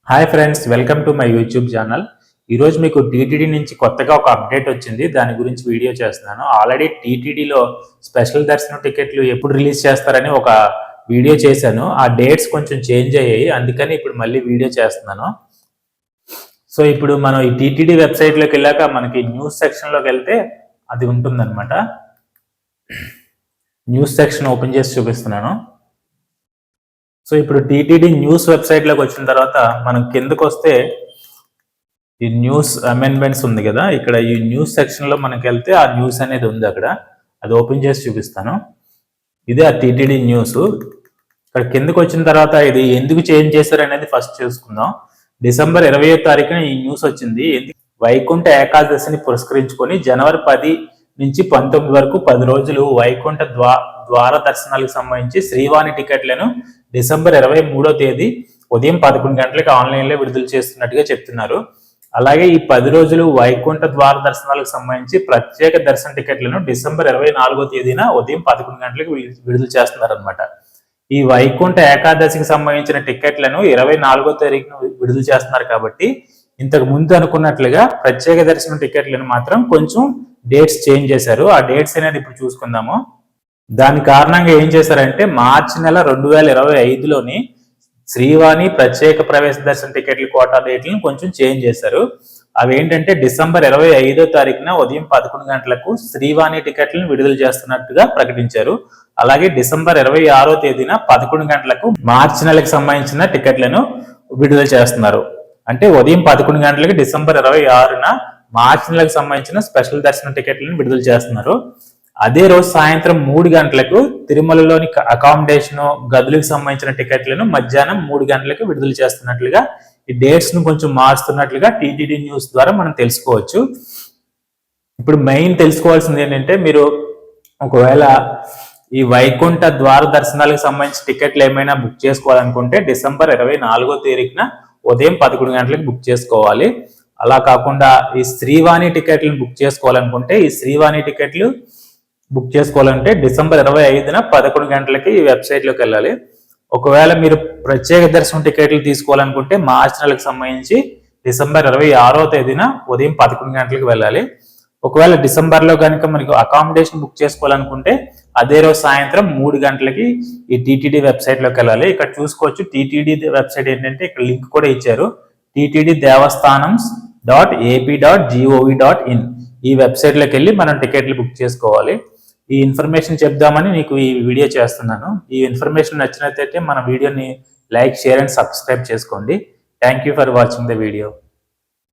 Hi friends, welcome to my YouTube channel. ఈరోజు మీకు TTD నుంచి కొత్తగా ఒక అప్డేట్ వచ్చింది. దాని గురించి వీడియో చేస్తున్నాను. ఆల్రెడీ టీటీడీలో స్పెషల్ దర్శనం టికెట్లు ఎప్పుడు రిలీజ్ చేస్తారని ఒక వీడియో చేశాను. ఆ డేట్స్ కొంచెం చేంజ్ అయ్యాయి, అందుకని ఇప్పుడు మళ్ళీ వీడియో చేస్తున్నాను. సో ఇప్పుడు మనం ఈ టీటీడీ వెబ్సైట్లోకి వెళ్ళాక మనకి న్యూస్ సెక్షన్లోకి వెళ్తే అది ఉంటుందన్నమాట. న్యూస్ సెక్షన్ ఓపెన్ చేసి చూపిస్తున్నాను. సో ఇప్పుడు టీటీడీ న్యూస్ వెబ్సైట్లోకి వచ్చిన తర్వాత మనం కిందకు వస్తే ఈ న్యూస్ అమెండ్మెంట్స్ ఉంది కదా, ఇక్కడ ఈ న్యూస్ సెక్షన్లో మనకి వెళ్తే ఆ న్యూస్ అనేది ఉంది అక్కడ. అది ఓపెన్ చేసి చూపిస్తాను. ఇదే ఆ టీటీడీ న్యూస్. ఇక్కడ కిందకు వచ్చిన తర్వాత ఇది ఎందుకు చేంజ్ చేశారు అనేది ఫస్ట్ చూసుకుందాం. డిసెంబర్ 20వ తారీఖున ఈ న్యూస్ వచ్చింది. వైకుంఠ ఏకాదశిని పురస్కరించుకొని జనవరి 10 నుంచి 19 వరకు 10 రోజులు వైకుంఠ ద్వార దర్శనాలకు సంబంధించి శ్రీవాణి టికెట్లను డిసెంబర్ 23వ తేదీ ఉదయం 11 గంటలకు ఆన్లైన్లో విడుదల చేస్తున్నట్టుగా చెప్తున్నారు. అలాగే ఈ 10 రోజులు వైకుంఠ ద్వార దర్శనాలకు సంబంధించి ప్రత్యేక దర్శన టికెట్లను డిసెంబర్ 24వ తేదీన ఉదయం 11 గంటలకు విడుదల చేస్తున్నారు అనమాట. ఈ వైకుంఠ ఏకాదశికి సంబంధించిన టికెట్లను 24వ తారీఖున విడుదల చేస్తున్నారు కాబట్టి ఇంతకు ముందు అనుకున్నట్లుగా ప్రత్యేక దర్శనం టికెట్లను మాత్రం కొంచెం డేట్స్ చేంజ్ చేశారు. ఆ డేట్స్ అనేది ఇప్పుడు చూసుకుందాము. దాని కారణంగా ఏం చేశారంటే మార్చి నెల 2025లోని శ్రీవాణి ప్రత్యేక ప్రవేశ దర్శన టికెట్ల కోటా డేట్లను కొంచెం చేంజ్ చేశారు. అవి ఏంటంటే డిసెంబర్ 25వ తారీఖున ఉదయం 11 గంటలకు శ్రీవాణి టికెట్లను విడుదల చేస్తున్నట్టుగా ప్రకటించారు. అలాగే డిసెంబర్ 26వ తేదీన 11 గంటలకు మార్చి నెలకు సంబంధించిన టికెట్లను విడుదల చేస్తున్నారు. అంటే ఉదయం 11 గంటలకు డిసెంబర్ 26న మార్చి నెలకు సంబంధించిన స్పెషల్ దర్శన టికెట్లను విడుదల చేస్తున్నారు. అదే రోజు సాయంత్రం 3 గంటలకు తిరుమలలోని అకామిడేషన్ గదులకు సంబంధించిన టికెట్లను మధ్యాహ్నం 3 గంటలకు విడుదల చేస్తున్నట్లుగా ఈ డేట్స్ ను కొంచెం మారుస్తున్నట్లుగా టీటీడీ న్యూస్ ద్వారా మనం తెలుసుకోవచ్చు. ఇప్పుడు మెయిన్ తెలుసుకోవాల్సింది ఏంటంటే, మీరు ఒకవేళ ఈ వైకుంఠ ద్వార దర్శనాలకు సంబంధించిన టికెట్లు ఏమైనా బుక్ చేసుకోవాలనుకుంటే డిసెంబర్ 24వ తారీఖున ఉదయం 11 గంటలకు బుక్ చేసుకోవాలి. అలా కాకుండా ఈ శ్రీవాణి టికెట్లను బుక్ చేసుకోవాలనుకుంటే ఈ శ్రీవాణి టికెట్లు బుక్ చేసుకోవాలంటే డిసెంబర్ 25న 11 గంటలకి ఈ వెబ్సైట్లోకి వెళ్ళాలి. ఒకవేళ మీరు ప్రత్యేక దర్శనం టికెట్లు తీసుకోవాలనుకుంటే మార్చి నెలకు సంబంధించి డిసెంబర్ 26వ తేదీన ఉదయం 11 గంటలకు వెళ్ళాలి. ఒకవేళ డిసెంబర్లో కనుక మనకు అకామిడేషన్ బుక్ చేసుకోవాలనుకుంటే అదే రోజు సాయంత్రం 3 గంటలకి ఈ టీటీడీ వెబ్సైట్లోకి వెళ్ళాలి. ఇక్కడ చూసుకోవచ్చు, టీటీడీ వెబ్సైట్ ఏంటంటే ఇక్కడ లింక్ కూడా ఇచ్చారు, ttddevastanams.ap.gov.in. ఈ వెబ్సైట్లోకి వెళ్ళి మనం టికెట్లు బుక్ చేసుకోవాలి. ఈ ఇన్ఫర్మేషన్ చెప్దామని మీకు ఈ వీడియో చేస్తున్నాను. ఈ ఇన్ఫర్మేషన్ నచ్చినట్లయితే మన వీడియోని లైక్, షేర్ అండ్ సబ్స్క్రైబ్ చేసుకోండి. Thank you for watching the video.